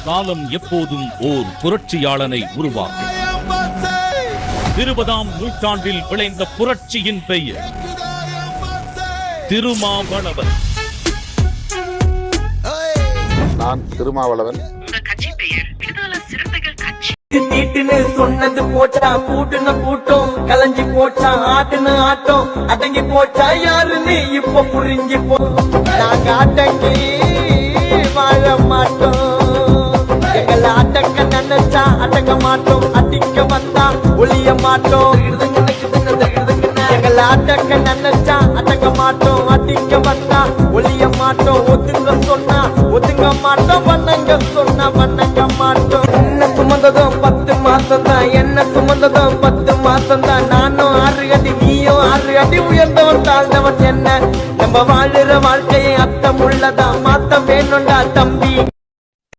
காலம் எப்போதும் ஓர் புரட்சியாளனை உருவாக்கும். 20ஆம் நூற்றாண்டில் விளைந்த புரட்சியின் பெயர் திருமாவளவன். நான் திருமாவளவன். சொன்னது போச்சா, கூட்டுன கூட்டம் கலைஞ்சி போச்சா, ஆட்டுன ஆட்டம் அடங்கி போச்சா, யாருன்னு இப்ப புரிஞ்சு போ. நாங்க அடங்கி வாழ மாட்டோம், எங்களை அடக்க நினைச்சா அடங்க மாட்டோம், அடிக்க வந்தா ஒளிய மாட்டோம். எங்களை அடக்க நினைச்சா அடங்க மாட்டோம், அடிக்க வந்தா ஒளிய மாட்டோம். ஒதுங்க சொன்னா ஒதுங்க மாட்டோம், வண்ணங்க சொன்னா வண்ணங்க மாட்டோம். என்ன சுமந்ததும் 10 மாசம் தான், என்ன சுமந்ததும் 10 மாசம் தான். நானும் 6 அடி நீயும் 6 அடி, உயர்ந்தவன் தாழ்ந்தவன் என்ன. நம்ம வாழுற வாழ்க்கையை அர்த்தம் உள்ளதா, மாத்தம் வேணும்டா தம்பி.